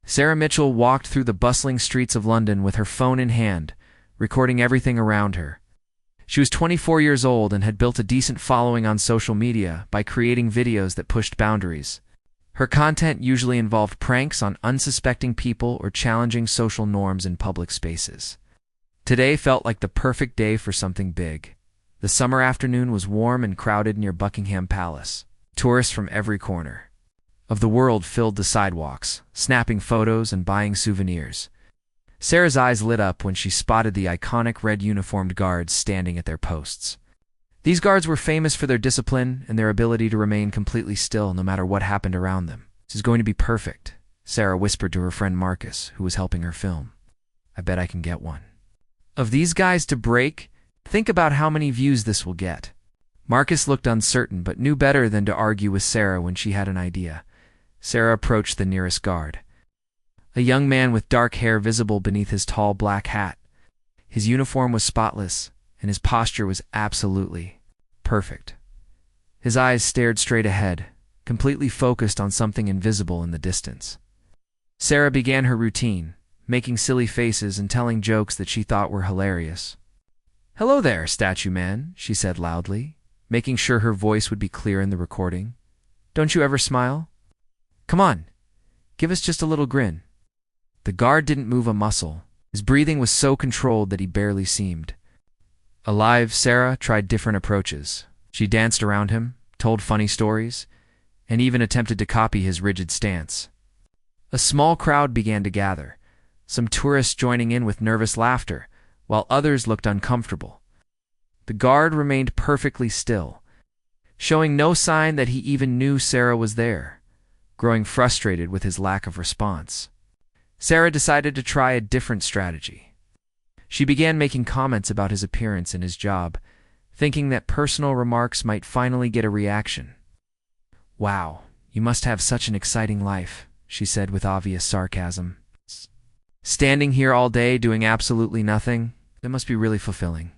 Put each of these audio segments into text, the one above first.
Sarah Mitchell walked through the bustling streets of London with her phone in hand, recording everything around her. She was 24 years old and had built a decent following on social media by creating videos that pushed boundaries. Her content usually involved pranks on unsuspecting people or challenging social norms in public spaces. Today felt like the perfect day for something big. The summer afternoon was warm and crowded near Buckingham Palace. Tourists from every corner of the world filled the sidewalks, snapping photos and buying souvenirs. Sarah's eyes lit up when she spotted the iconic red uniformed guards standing at their posts. These guards were famous for their discipline and their ability to remain completely still no matter what happened around them. "This is going to be perfect," Sarah whispered to her friend Marcus, who was helping her film. "I bet I can get one of these guys to break. Think about how many views this will get." Marcus looked uncertain but knew better than to argue with Sarah when she had an idea. Sarah approached the nearest guard, a young man with dark hair visible beneath his tall black hat. His uniform was spotless, and his posture was absolutely perfect. His eyes stared straight ahead, completely focused on something invisible in the distance. Sarah began her routine, making silly faces and telling jokes that she thought were hilarious. "Hello there, statue man," she said loudly, making sure her voice would be clear in the recording. "Don't you ever smile? Come on, give us just a little grin." The guard didn't move a muscle. His breathing was so controlled that he barely seemed alive. Sarah tried different approaches. She danced around him, told funny stories, and even attempted to copy his rigid stance. A small crowd began to gather, some tourists joining in with nervous laughter, while others looked uncomfortable. The guard remained perfectly still, showing no sign that he even knew Sarah was there, growing frustrated with his lack of response. Sarah decided to try a different strategy. She began making comments about his appearance and his job, thinking that personal remarks might finally get a reaction. "Wow, you must have such an exciting life," she said with obvious sarcasm. "Standing here all day doing absolutely nothing, that must be really fulfilling."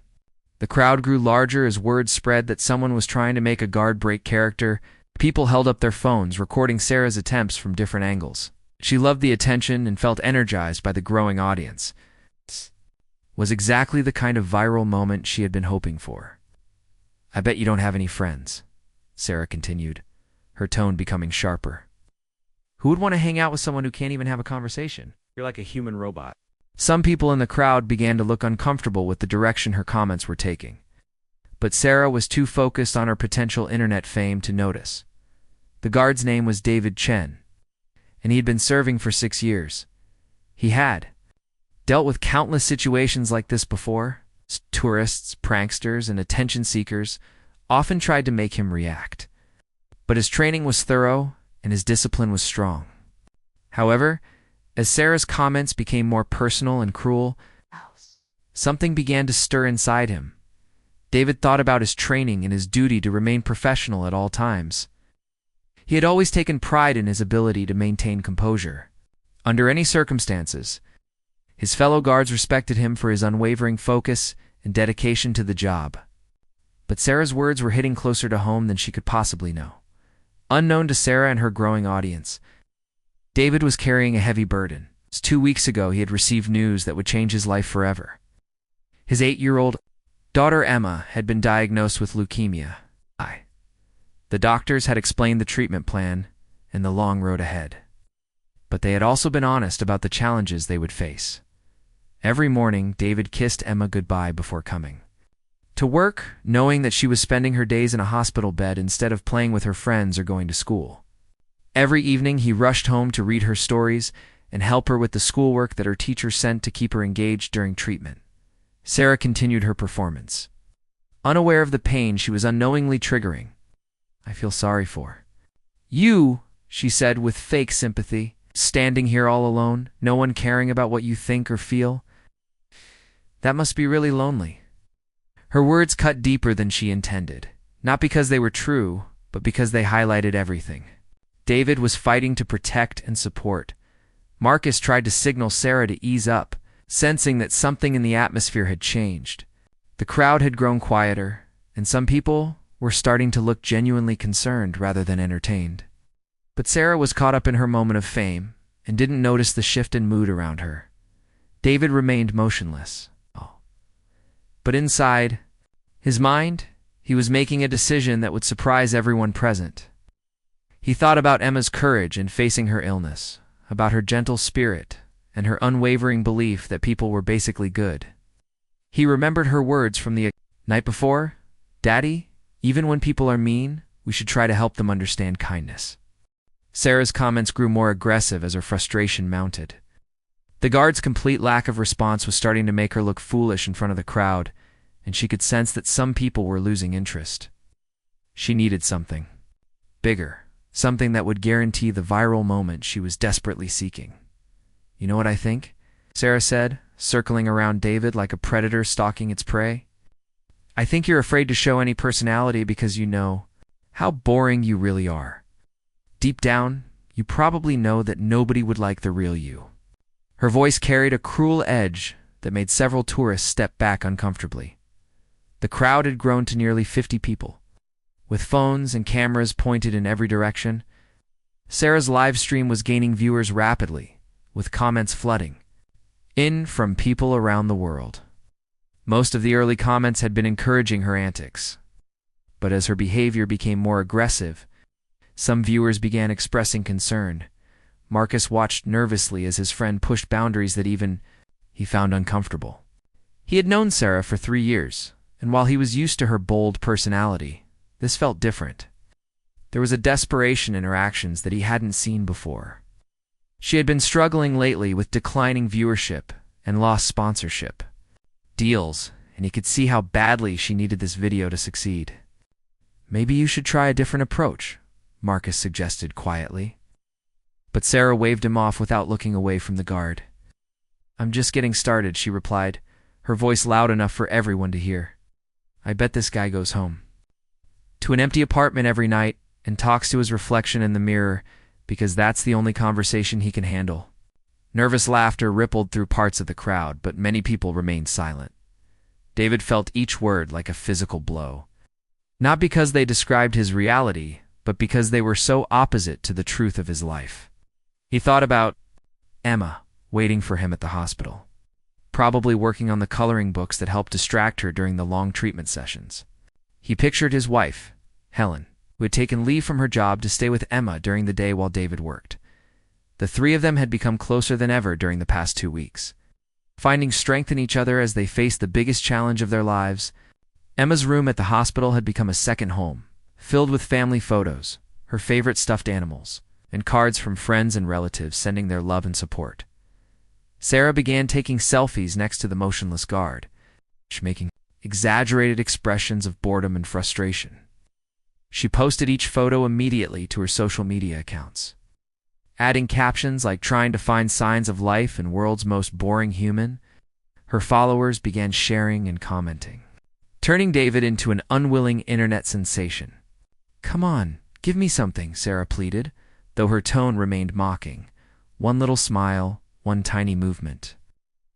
The crowd grew larger as word spread that someone was trying to make a guard break character. People held up their phones, recording Sarah's attempts from different angles. She loved the attention and felt energized by the growing audience. This was exactly the kind of viral moment she had been hoping for. "I bet you don't have any friends," Sarah continued, her tone becoming sharper. "Who would want to hang out with someone who can't even have a conversation? You're like a human robot." Some people in the crowd began to look uncomfortable with the direction her comments were taking. But Sarah was too focused on her potential internet fame to notice. The guard's name was David Chen, and he had been serving for 6 years. He had dealt with countless situations like this before. Tourists, pranksters, and attention seekers often tried to make him react. But his training was thorough, and his discipline was strong. However, as Sarah's comments became more personal and cruel, something began to stir inside him. David thought about his training and his duty to remain professional at all times. He had always taken pride in his ability to maintain composure. Under any circumstances, his fellow guards respected him for his unwavering focus and dedication to the job. But Sarah's words were hitting closer to home than she could possibly know. Unknown to Sarah and her growing audience, David was carrying a heavy burden. 2 weeks ago, he had received news that would change his life forever. His 8-year-old daughter Emma had been diagnosed with leukemia. The doctors had explained the treatment plan and the long road ahead. But they had also been honest about the challenges they would face. Every morning, David kissed Emma goodbye before coming to work, knowing that she was spending her days in a hospital bed instead of playing with her friends or going to school. Every evening, he rushed home to read her stories and help her with the schoolwork that her teacher sent to keep her engaged during treatment. Sarah continued her performance, unaware of the pain she was unknowingly triggering. "I feel sorry for you," she said with fake sympathy, "standing here all alone, no one caring about what you think or feel. That must be really lonely." Her words cut deeper than she intended, not because they were true, but because they highlighted everything David was fighting to protect and support. Marcus tried to signal Sarah to ease up, sensing that something in the atmosphere had changed. The crowd had grown quieter, and some people were starting to look genuinely concerned rather than entertained. But Sarah was caught up in her moment of fame, and didn't notice the shift in mood around her. David remained motionless. But inside his mind, he was making a decision that would surprise everyone present. He thought about Emma's courage in facing her illness, about her gentle spirit, and her unwavering belief that people were basically good. He remembered her words from the night before, "Daddy, even when people are mean, we should try to help them understand kindness." Sarah's comments grew more aggressive as her frustration mounted. The guard's complete lack of response was starting to make her look foolish in front of the crowd, and she could sense that some people were losing interest. She needed something bigger, something that would guarantee the viral moment she was desperately seeking. "You know what I think?" Sarah said, circling around David like a predator stalking its prey. "I think you're afraid to show any personality because you know how boring you really are. Deep down, you probably know that nobody would like the real you." Her voice carried a cruel edge that made several tourists step back uncomfortably. The crowd had grown to nearly 50 people. With phones and cameras pointed in every direction, Sarah's live stream was gaining viewers rapidly, with comments flooding in from people around the world. Most of the early comments had been encouraging her antics. But as her behavior became more aggressive, some viewers began expressing concern. Marcus watched nervously as his friend pushed boundaries that even he found uncomfortable. He had known Sarah for 3 years, and while he was used to her bold personality, this felt different. There was a desperation in her actions that he hadn't seen before. She had been struggling lately with declining viewership and lost sponsorship deals, and he could see how badly she needed this video to succeed. "Maybe you should try a different approach," Marcus suggested quietly. But Sarah waved him off without looking away from the guard. "I'm just getting started," she replied, her voice loud enough for everyone to hear. "I bet this guy goes home to an empty apartment every night and talks to his reflection in the mirror because that's the only conversation he can handle." Nervous laughter rippled through parts of the crowd, but many people remained silent. David felt each word like a physical blow. Not because they described his reality, but because they were so opposite to the truth of his life. He thought about Emma waiting for him at the hospital, probably working on the coloring books that helped distract her during the long treatment sessions. He pictured his wife, Helen, who had taken leave from her job to stay with Emma during the day while David worked. The 3 of them had become closer than ever during the past 2 weeks, finding strength in each other as they faced the biggest challenge of their lives. Emma's room at the hospital had become a second home, filled with family photos, her favorite stuffed animals, and cards from friends and relatives sending their love and support. Sarah began taking selfies next to the motionless guard, making exaggerated expressions of boredom and frustration. She posted each photo immediately to her social media accounts, adding captions like "trying to find signs of life in world's most boring human." Her followers began sharing and commenting, turning David into an unwilling internet sensation. "Come on, give me something," Sarah pleaded, though her tone remained mocking. "One little smile, one tiny movement.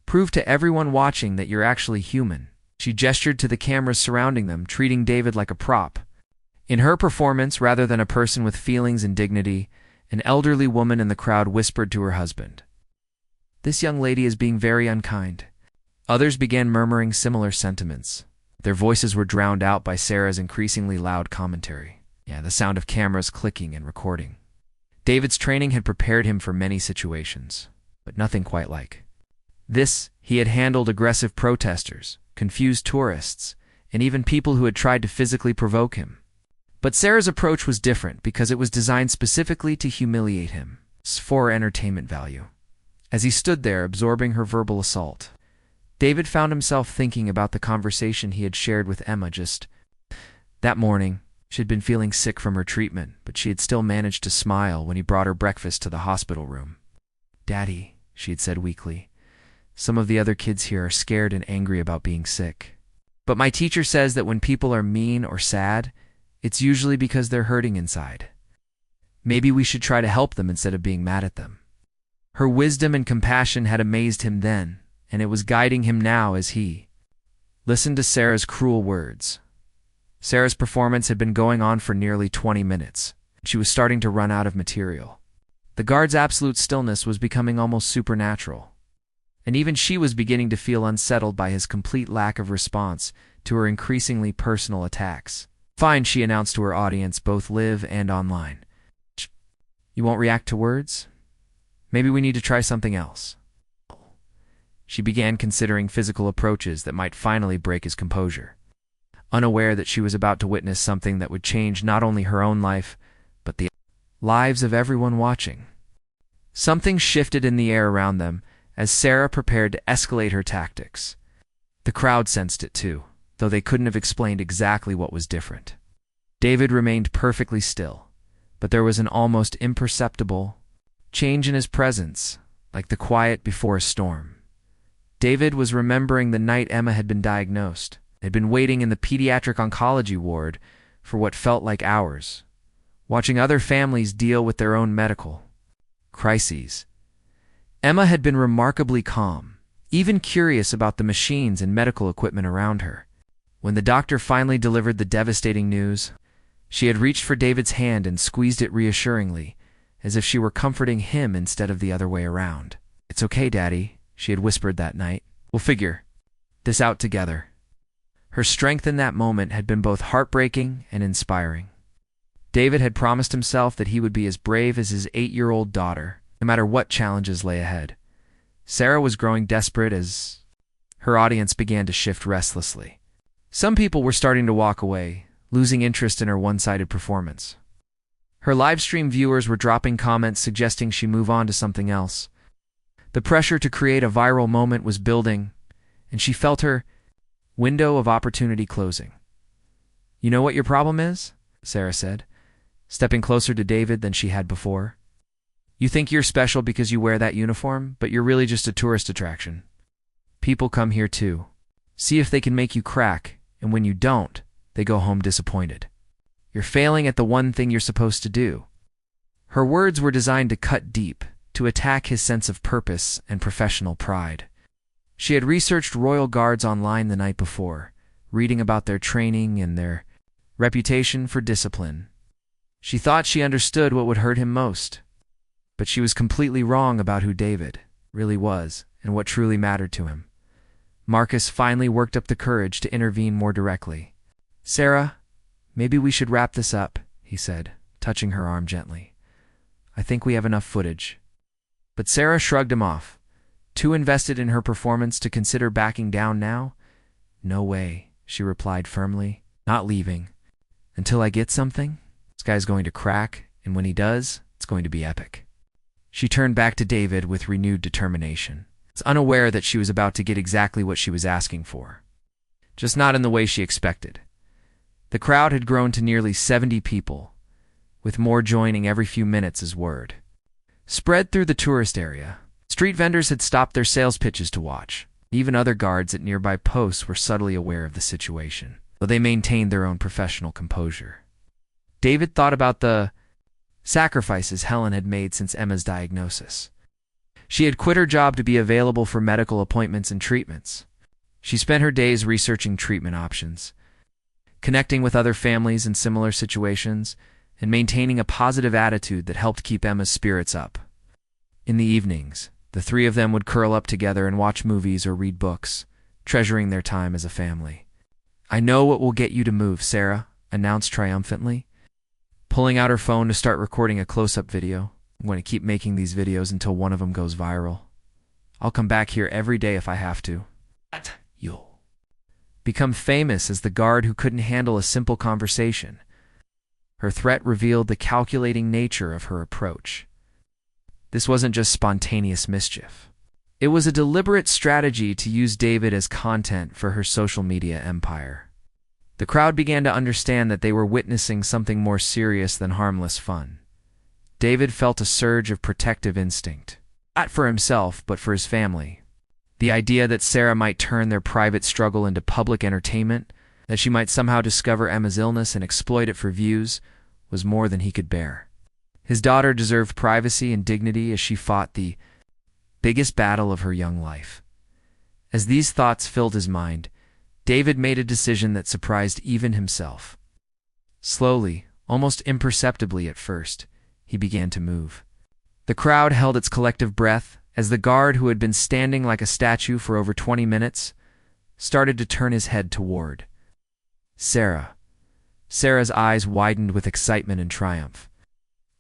Prove to everyone watching that you're actually human." She gestured to the cameras surrounding them, treating David like a prop. In her performance, rather than a person with feelings and dignity, an elderly woman in the crowd whispered to her husband, "This young lady is being very unkind." Others began murmuring similar sentiments. Their voices were drowned out by Sarah's increasingly loud commentary. The sound of cameras clicking and recording. David's training had prepared him for many situations, but nothing quite like this. He had handled aggressive protesters, confused tourists, and even people who had tried to physically provoke him. But Sarah's approach was different because it was designed specifically to humiliate him, for entertainment value. As he stood there absorbing her verbal assault, David found himself thinking about the conversation he had shared with Emma just that morning. She had been feeling sick from her treatment, but she had still managed to smile when he brought her breakfast to the hospital room. "Daddy," she had said weakly, "some of the other kids here are scared and angry about being sick. But my teacher says that when people are mean or sad, it's usually because they're hurting inside. Maybe we should try to help them instead of being mad at them." Her wisdom and compassion had amazed him then, and it was guiding him now as he listened to Sarah's cruel words. Sarah's performance had been going on for nearly 20 minutes. She was starting to run out of material. The guard's absolute stillness was becoming almost supernatural, and even she was beginning to feel unsettled by his complete lack of response to her increasingly personal attacks. "Fine," she announced to her audience, both live and online. "You won't react to words? Maybe we need to try something else." She began considering physical approaches that might finally break his composure, unaware that she was about to witness something that would change not only her own life, but the lives of everyone watching. Something shifted in the air around them as Sarah prepared to escalate her tactics. The crowd sensed it too, though they couldn't have explained exactly what was different. David remained perfectly still, but there was an almost imperceptible change in his presence, like the quiet before a storm. David was remembering the night Emma had been diagnosed. Had been waiting in the pediatric oncology ward for what felt like hours, watching other families deal with their own medical crises. Emma had been remarkably calm, even curious about the machines and medical equipment around her. When the doctor finally delivered the devastating news, she had reached for David's hand and squeezed it reassuringly, as if she were comforting him instead of the other way around. "It's okay, Daddy," she had whispered that night. "We'll figure this out together." Her strength in that moment had been both heartbreaking and inspiring. David had promised himself that he would be as brave as his 8-year-old daughter, no matter what challenges lay ahead. Sarah was growing desperate as her audience began to shift restlessly. Some people were starting to walk away, losing interest in her one-sided performance. Her livestream viewers were dropping comments suggesting she move on to something else. The pressure to create a viral moment was building, and she felt her window of opportunity closing. "You know what your problem is?" Sarah said, stepping closer to David than she had before. "You think you're special because you wear that uniform, but you're really just a tourist attraction. People come here too. See if they can make you crack, and when you don't, they go home disappointed. You're failing at the one thing you're supposed to do." Her words were designed to cut deep, to attack his sense of purpose and professional pride. She had researched Royal Guards online the night before, reading about their training and their reputation for discipline. She thought she understood what would hurt him most, but she was completely wrong about who David really was and what truly mattered to him. Marcus finally worked up the courage to intervene more directly. "Sarah, maybe we should wrap this up," he said, touching her arm gently. "I think we have enough footage." But Sarah shrugged him off. Too invested in her performance to consider backing down now? "No way," she replied firmly. "Not leaving. Until I get something. This guy's going to crack, and when he does, it's going to be epic." She turned back to David with renewed determination, unaware that she was about to get exactly what she was asking for. Just not in the way she expected. The crowd had grown to nearly 70 people, with more joining every few minutes as word spread through the tourist area. Street vendors had stopped their sales pitches to watch. Even other guards at nearby posts were subtly aware of the situation, though they maintained their own professional composure. David thought about the sacrifices Helen had made since Emma's diagnosis. She had quit her job to be available for medical appointments and treatments. She spent her days researching treatment options, connecting with other families in similar situations, and maintaining a positive attitude that helped keep Emma's spirits up. In the evenings, the three of them would curl up together and watch movies or read books, treasuring their time as a family. "I know what will get you to move," Sarah announced triumphantly, pulling out her phone to start recording a close-up video. "I'm going to keep making these videos until one of them goes viral. I'll come back here every day if I have to. You'll become famous as the guard who couldn't handle a simple conversation." Her threat revealed the calculating nature of her approach. This wasn't just spontaneous mischief. It was a deliberate strategy to use David as content for her social media empire. The crowd began to understand that they were witnessing something more serious than harmless fun. David felt a surge of protective instinct, not for himself, but for his family. The idea that Sarah might turn their private struggle into public entertainment, that she might somehow discover Emma's illness and exploit it for views, was more than he could bear. His daughter deserved privacy and dignity as she fought the biggest battle of her young life. As these thoughts filled his mind, David made a decision that surprised even himself. Slowly, almost imperceptibly at first, he began to move. The crowd held its collective breath as the guard, who had been standing like a statue for over 20 minutes, started to turn his head toward Sarah. Sarah's eyes widened with excitement and triumph.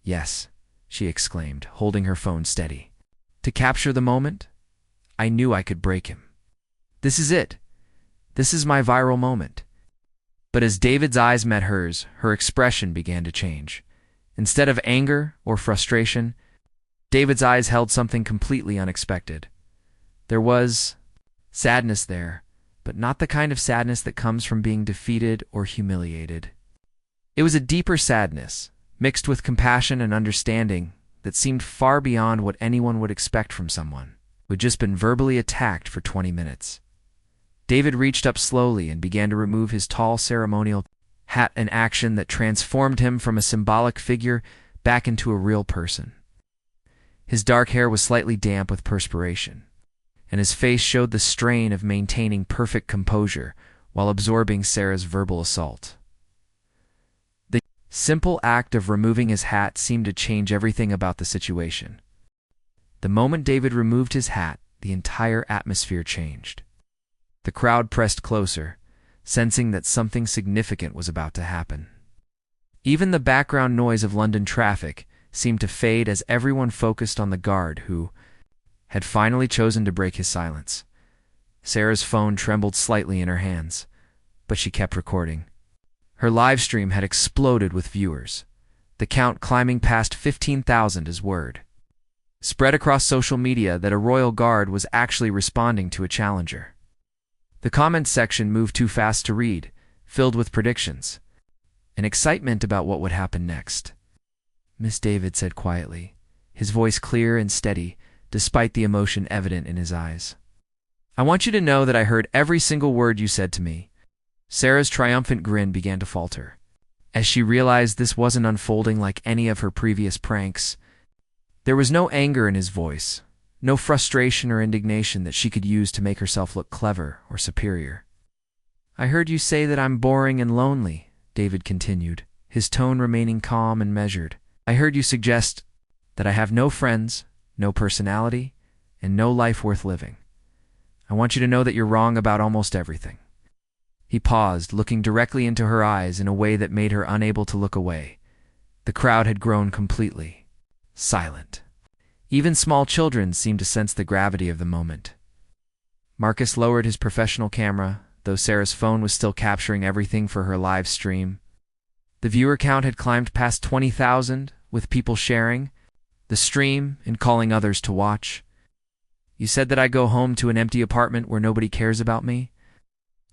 "Yes," she exclaimed, holding her phone steady. "To capture the moment, I knew I could break him. This is it. This is my viral moment." But as David's eyes met hers, her expression began to change. Instead of anger or frustration, David's eyes held something completely unexpected. There was sadness there, but not the kind of sadness that comes from being defeated or humiliated. It was a deeper sadness, mixed with compassion and understanding, that seemed far beyond what anyone would expect from someone who had just been verbally attacked for 20 minutes. David reached up slowly and began to remove his tall ceremonial hat, an action that transformed him from a symbolic figure back into a real person. His dark hair was slightly damp with perspiration, and his face showed the strain of maintaining perfect composure while absorbing Sarah's verbal assault. The simple act of removing his hat seemed to change everything about the situation. The moment David removed his hat, the entire atmosphere changed. The crowd pressed closer, sensing that something significant was about to happen. Even the background noise of London traffic seemed to fade as everyone focused on the guard who had finally chosen to break his silence. Sarah's phone trembled slightly in her hands, but she kept recording. Her live stream had exploded with viewers, the count climbing past 15,000 as word spread across social media that a royal guard was actually responding to a challenger. The comments section moved too fast to read, filled with predictions and excitement about what would happen next. "Miss David," said quietly, his voice clear and steady despite the emotion evident in his eyes, "I want you to know that I heard every single word you said to me." Sarah's triumphant grin began to falter as she realized this wasn't unfolding like any of her previous pranks. There was no anger in his voice, no frustration or indignation that she could use to make herself look clever or superior. "I heard you say that I'm boring and lonely," David continued, his tone remaining calm and measured. "I heard you suggest that I have no friends, no personality, and no life worth living. I want you to know that you're wrong about almost everything." He paused, looking directly into her eyes in a way that made her unable to look away. The crowd had grown completely silent. Even small children seemed to sense the gravity of the moment. Marcus lowered his professional camera, though Sarah's phone was still capturing everything for her live stream. The viewer count had climbed past 20,000, with people sharing the stream and calling others to watch. "You said that I go home to an empty apartment where nobody cares about me?"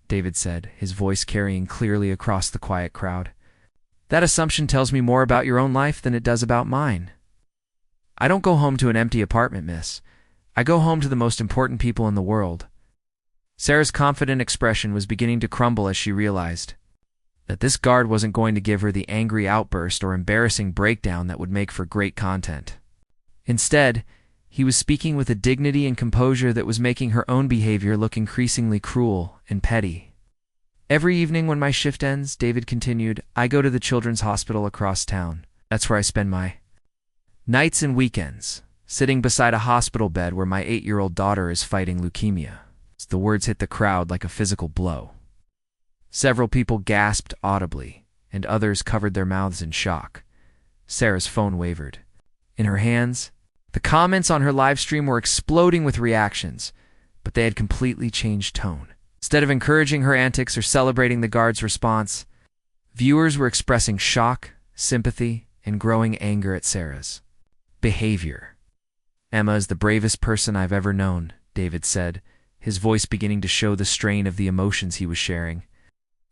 David said, his voice carrying clearly across the quiet crowd. "That assumption tells me more about your own life than it does about mine." "I don't go home to an empty apartment, miss. I go home to the most important people in the world." Sarah's confident expression was beginning to crumble as she realized that this guard wasn't going to give her the angry outburst or embarrassing breakdown that would make for great content. Instead, he was speaking with a dignity and composure that was making her own behavior look increasingly cruel and petty. "Every evening when my shift ends," David continued, "I go to the children's hospital across town. That's where I spend my nights and weekends, sitting beside a hospital bed where my 8-year-old daughter is fighting leukemia." The words hit the crowd like a physical blow. Several people gasped audibly, and others covered their mouths in shock. Sarah's phone wavered. In her hands, the comments on her live stream were exploding with reactions, but they had completely changed tone. Instead of encouraging her antics or celebrating the guard's response, viewers were expressing shock, sympathy, and growing anger at Sarah's behavior. "Emma is the bravest person I've ever known," David said, his voice beginning to show the strain of the emotions he was sharing.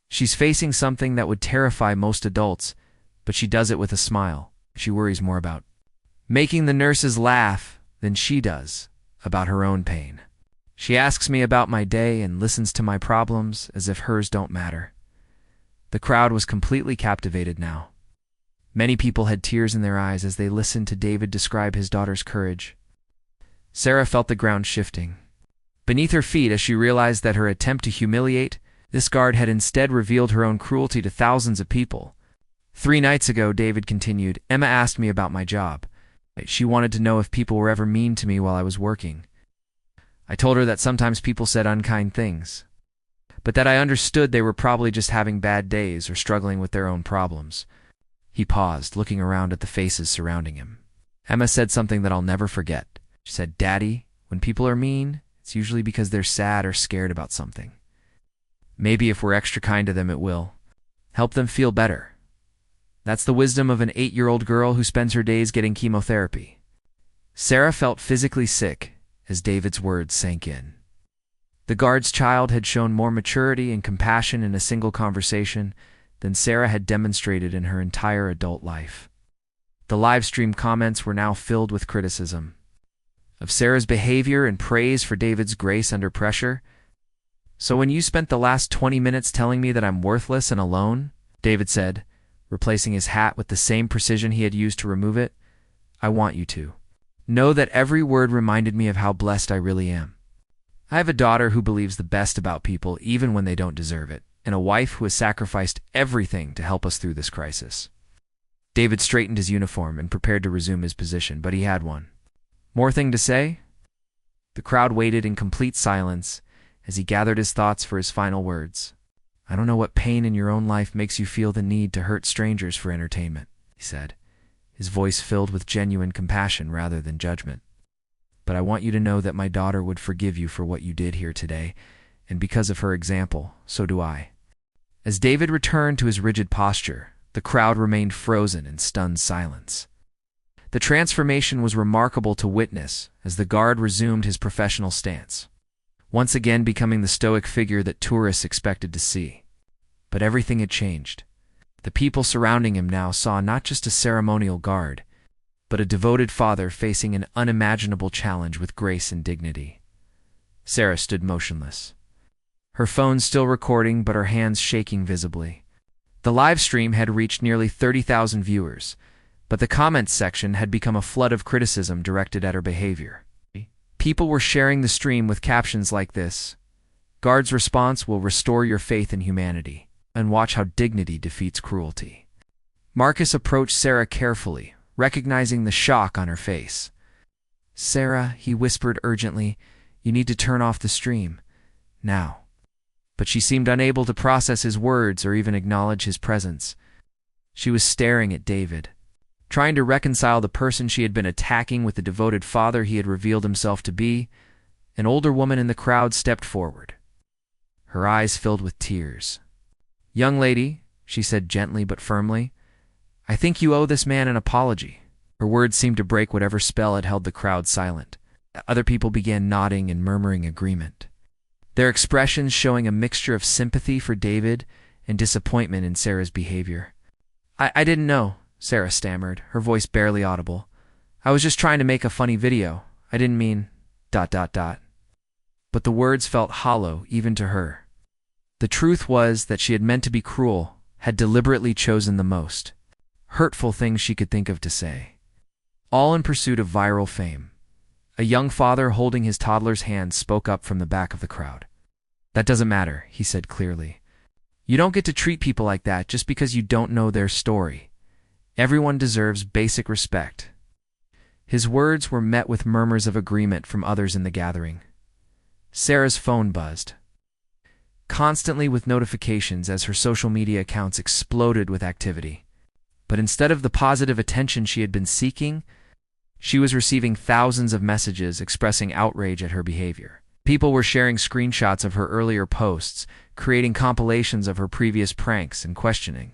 "She's facing something that would terrify most adults, but she does it with a smile. She worries more about making the nurses laugh than she does about her own pain. She asks me about my day and listens to my problems as if hers don't matter." The crowd was completely captivated now. Many people had tears in their eyes as they listened to David describe his daughter's courage. Sarah felt the ground shifting beneath her feet as she realized that her attempt to humiliate this guard had instead revealed her own cruelty to thousands of people. 3 nights ago," David continued, "Emma asked me about my job. She wanted to know if people were ever mean to me while I was working. I told her that sometimes people said unkind things, but that I understood they were probably just having bad days or struggling with their own problems. He paused, looking around at the faces surrounding him. Emma said something that I'll never forget. She said, "Daddy, when people are mean, it's usually because they're sad or scared about something. Maybe if we're extra kind to them, it will help them feel better." That's the wisdom of an 8-year-old girl who spends her days getting chemotherapy. Sarah felt physically sick as David's words sank in. The guard's child had shown more maturity and compassion in a single conversation than Sarah had demonstrated in her entire adult life. The live stream comments were now filled with criticism of Sarah's behavior and praise for David's grace under pressure. "So when you spent the last 20 minutes telling me that I'm worthless and alone," David said, replacing his hat with the same precision he had used to remove it, "I want you to know that every word reminded me of how blessed I really am. I have a daughter who believes the best about people even when they don't deserve it, and a wife who has sacrificed everything to help us through this crisis." David straightened his uniform and prepared to resume his position, but he had one more thing to say. The crowd waited in complete silence as he gathered his thoughts for his final words. "I don't know what pain in your own life makes you feel the need to hurt strangers for entertainment," he said, his voice filled with genuine compassion rather than judgment. "But I want you to know that my daughter would forgive you for what you did here today, and because of her example, so do I." As David returned to his rigid posture, the crowd remained frozen in stunned silence. The transformation was remarkable to witness as the guard resumed his professional stance, once again becoming the stoic figure that tourists expected to see. But everything had changed. The people surrounding him now saw not just a ceremonial guard, but a devoted father facing an unimaginable challenge with grace and dignity. Sarah stood motionless, her phone still recording but her hands shaking visibly. The live stream had reached nearly 30,000 viewers, but the comments section had become a flood of criticism directed at her behavior. People were sharing the stream with captions like this: "Guard's response will restore your faith in humanity, and watch how dignity defeats cruelty." Marcus approached Sarah carefully, recognizing the shock on her face. "Sarah," he whispered urgently, "you need to turn off the stream. Now." But she seemed unable to process his words or even acknowledge his presence. She was staring at David, trying to reconcile the person she had been attacking with the devoted father he had revealed himself to be. An older woman in the crowd stepped forward, her eyes filled with tears. "Young lady," she said gently but firmly, "I think you owe this man an apology." Her words seemed to break whatever spell had held the crowd silent. Other people began nodding and murmuring agreement, their expressions showing a mixture of sympathy for David and disappointment in Sarah's behavior. I didn't know," Sarah stammered, her voice barely audible. "I was just trying to make a funny video. I didn't mean ... But the words felt hollow even to her. The truth was that she had meant to be cruel, had deliberately chosen the most hurtful things she could think of to say, all in pursuit of viral fame. A young father holding his toddler's hand spoke up from the back of the crowd. "That doesn't matter," he said clearly. "You don't get to treat people like that just because you don't know their story. Everyone deserves basic respect." His words were met with murmurs of agreement from others in the gathering. Sarah's phone buzzed constantly with notifications as her social media accounts exploded with activity. But instead of the positive attention she had been seeking, she was receiving thousands of messages expressing outrage at her behavior. People were sharing screenshots of her earlier posts, creating compilations of her previous pranks, and questioning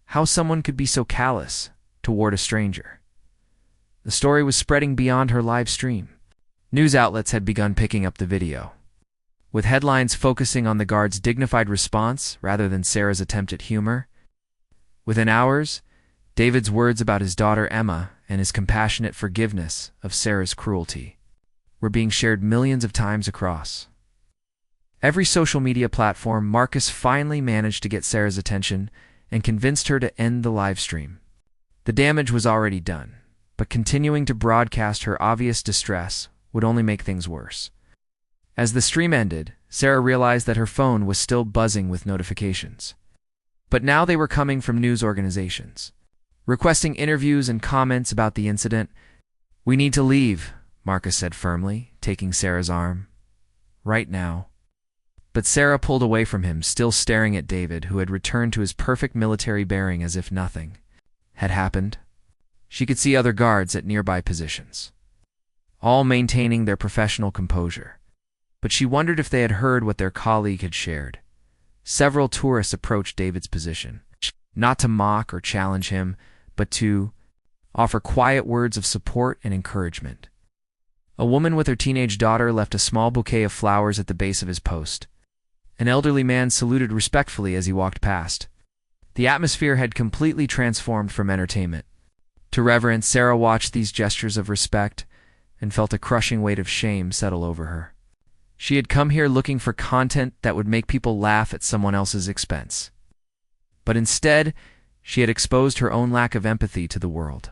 how someone could be so callous toward a stranger. The story was spreading beyond her live stream. News outlets had begun picking up the video, with headlines focusing on the guard's dignified response rather than Sarah's attempt at humor. Within hours, David's words about his daughter Emma and his compassionate forgiveness of Sarah's cruelty were being shared millions of times across every social media platform. Marcus finally managed to get Sarah's attention and convinced her to end the live stream. The damage was already done, but continuing to broadcast her obvious distress would only make things worse. As the stream ended, Sarah realized that her phone was still buzzing with notifications. But now they were coming from news organizations, requesting interviews and comments about the incident. "We need to leave," Marcus said firmly, taking Sarah's arm. "Right now." But Sarah pulled away from him, still staring at David, who had returned to his perfect military bearing as if nothing had happened. She could see other guards at nearby positions, all maintaining their professional composure. But she wondered if they had heard what their colleague had shared. Several tourists approached David's position, not to mock or challenge him, but to offer quiet words of support and encouragement. A woman with her teenage daughter left a small bouquet of flowers at the base of his post. An elderly man saluted respectfully as he walked past. The atmosphere had completely transformed from entertainment to reverence. Sarah watched these gestures of respect and felt a crushing weight of shame settle over her. She had come here looking for content that would make people laugh at someone else's expense. But instead, she had exposed her own lack of empathy to the world.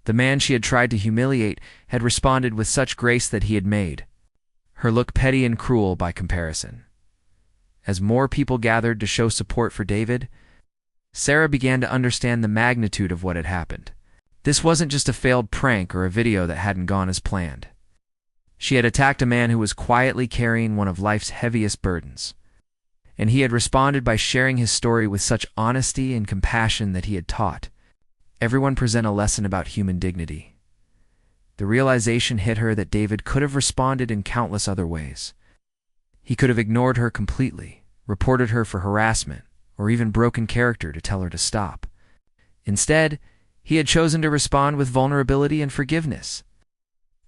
The man she had tried to humiliate had responded with such grace that he had made her look petty and cruel by comparison. As more people gathered to show support for David, Sarah began to understand the magnitude of what had happened. This wasn't just a failed prank or a video that hadn't gone as planned. She had attacked a man who was quietly carrying one of life's heaviest burdens. And he had responded by sharing his story with such honesty and compassion that he had taught everyone present a lesson about human dignity. The realization hit her that David could have responded in countless other ways. He could have ignored her completely, reported her for harassment, or even broken character to tell her to stop. Instead, he had chosen to respond with vulnerability and forgiveness,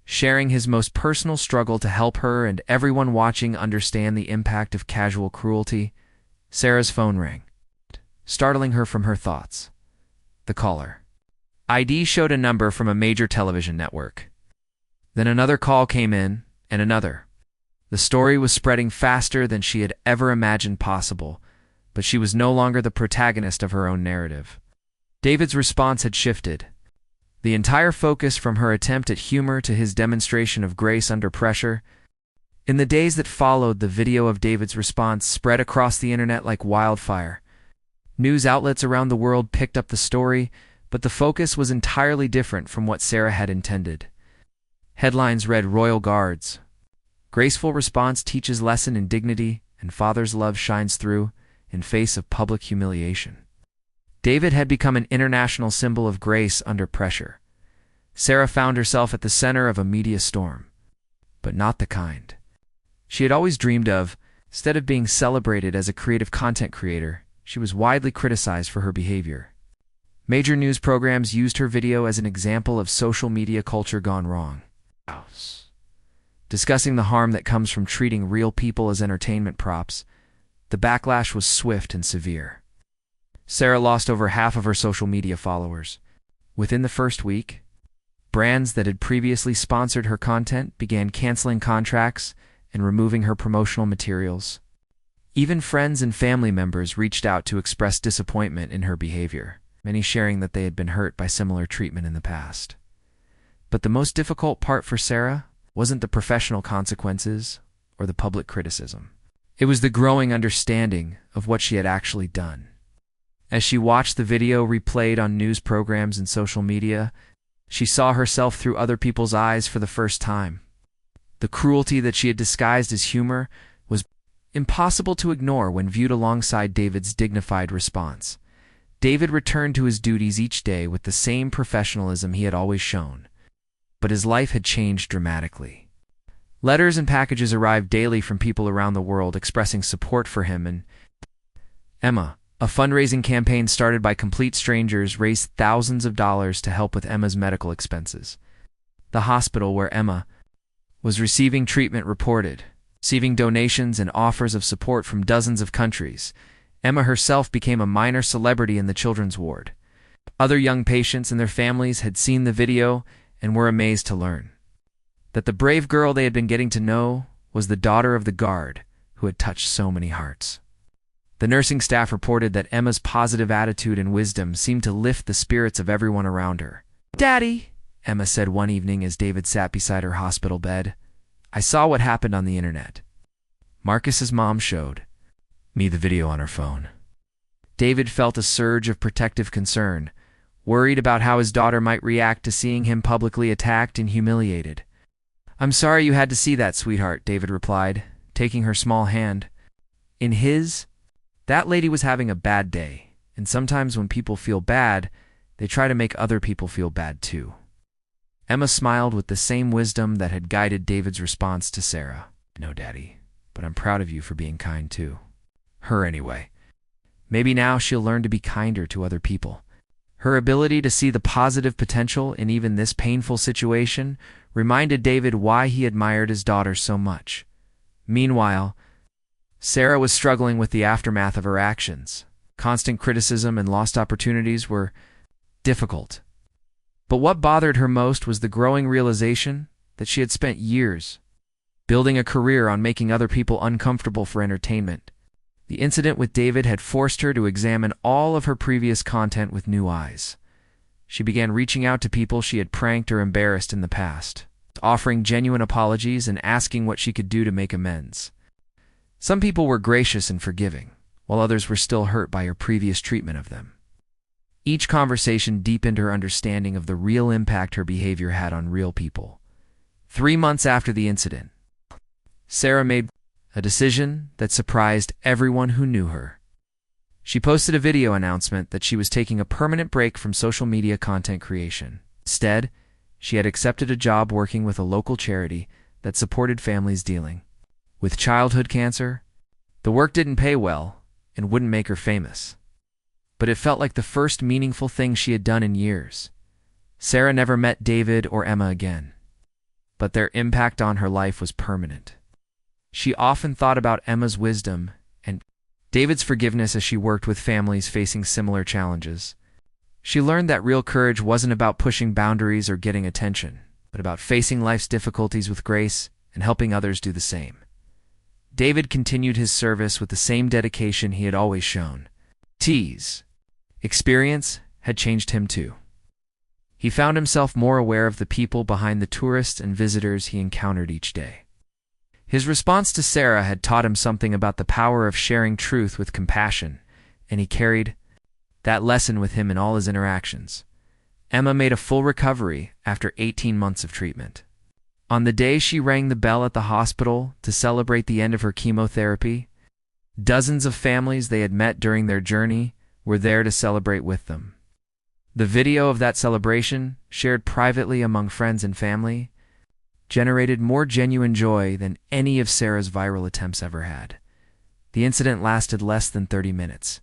sharing his most personal struggle to help her and everyone watching understand the impact of casual cruelty. Sarah's phone rang, startling her from her thoughts. The caller ID showed a number from a major television network. Then another call came in, and another. The story was spreading faster than she had ever imagined possible, but she was no longer the protagonist of her own narrative. David's response had shifted. The entire focus from her attempt at humor to his demonstration of grace under pressure. In the days that followed, the video of David's response spread across the internet like wildfire. News outlets around the world picked up the story, but the focus was entirely different from what Sarah had intended. Headlines read, "Royal Guards. Graceful response teaches lesson in dignity, and father's love shines through in face of public humiliation." David had become an international symbol of grace under pressure. Sarah found herself at the center of a media storm, but not the kind she had always dreamed of. Instead of being celebrated as a creative content creator, she was widely criticized for her behavior. Major news programs used her video as an example of social media culture gone wrong, discussing the harm that comes from treating real people as entertainment props. The backlash was swift and severe. Sarah lost over half of her social media followers. Within the first week, brands that had previously sponsored her content began canceling contracts and removing her promotional materials. Even friends and family members reached out to express disappointment in her behavior, many sharing that they had been hurt by similar treatment in the past. But the most difficult part for Sarah wasn't the professional consequences or the public criticism. It was the growing understanding of what she had actually done. As she watched the video replayed on news programs and social media, she saw herself through other people's eyes for the first time. The cruelty that she had disguised as humor was impossible to ignore when viewed alongside David's dignified response. David returned to his duties each day with the same professionalism he had always shown, but his life had changed dramatically. Letters and packages arrived daily from people around the world expressing support for him, and Emma, a fundraising campaign started by complete strangers, raised thousands of dollars to help with Emma's medical expenses. The hospital where Emma was receiving treatment reported receiving donations and offers of support from dozens of countries. Emma herself became a minor celebrity in the children's ward. Other young patients and their families had seen the video and were amazed to learn that the brave girl they had been getting to know was the daughter of the guard who had touched so many hearts. The nursing staff reported that Emma's positive attitude and wisdom seemed to lift the spirits of everyone around her. "Daddy," Emma said one evening as David sat beside her hospital bed, "I saw what happened on the internet." Marcus's mom showed me the video on her phone. David felt a surge of protective concern. worried about how his daughter might react to seeing him publicly attacked and humiliated. "I'm sorry you had to see that, sweetheart," David replied, taking her small hand. In his, that lady was having a bad day, and sometimes when people feel bad, they try to make other people feel bad too. Emma smiled with the same wisdom that had guided David's response to Sarah. "No, Daddy, but I'm proud of you for being kind too." Her anyway. Maybe now she'll learn to be kinder to other people. Her ability to see the positive potential in even this painful situation reminded David why he admired his daughter so much. Meanwhile, Sarah was struggling with the aftermath of her actions. Constant criticism and lost opportunities were difficult. But what bothered her most was the growing realization that she had spent years building a career on making other people uncomfortable for entertainment. The incident with David had forced her to examine all of her previous content with new eyes. She began reaching out to people she had pranked or embarrassed in the past, offering genuine apologies and asking what she could do to make amends. Some people were gracious and forgiving, while others were still hurt by her previous treatment of them. Each conversation deepened her understanding of the real impact her behavior had on real people. 3 months after the incident, Sarah made a decision that surprised everyone who knew her. She posted a video announcement that she was taking a permanent break from social media content creation. Instead, she had accepted a job working with a local charity that supported families dealing with childhood cancer. The work didn't pay well and wouldn't make her famous, but it felt like the first meaningful thing she had done in years. Sarah never met David or Emma again, but their impact on her life was permanent. She often thought about Emma's wisdom and David's forgiveness as she worked with families facing similar challenges. She learned that real courage wasn't about pushing boundaries or getting attention, but about facing life's difficulties with grace and helping others do the same. David continued his service with the same dedication he had always shown. T's experience had changed him too. He found himself more aware of the people behind the tourists and visitors he encountered each day. His response to Sarah had taught him something about the power of sharing truth with compassion, and he carried that lesson with him in all his interactions. Emma made a full recovery after 18 months of treatment. On the day she rang the bell at the hospital to celebrate the end of her chemotherapy, dozens of families they had met during their journey were there to celebrate with them. The video of that celebration, shared privately among friends and family, generated more genuine joy than any of Sarah's viral attempts ever had. The incident lasted less than 30 minutes,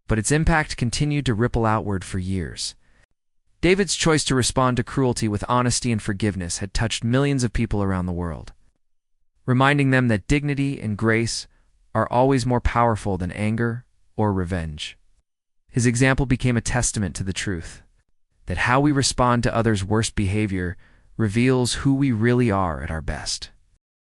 but its impact continued to ripple outward for years. David's choice to respond to cruelty with honesty and forgiveness had touched millions of people around the world, reminding them that dignity and grace are always more powerful than anger or revenge. His example became a testament to the truth that how we respond to others' worst behavior reveals who we really are at our best.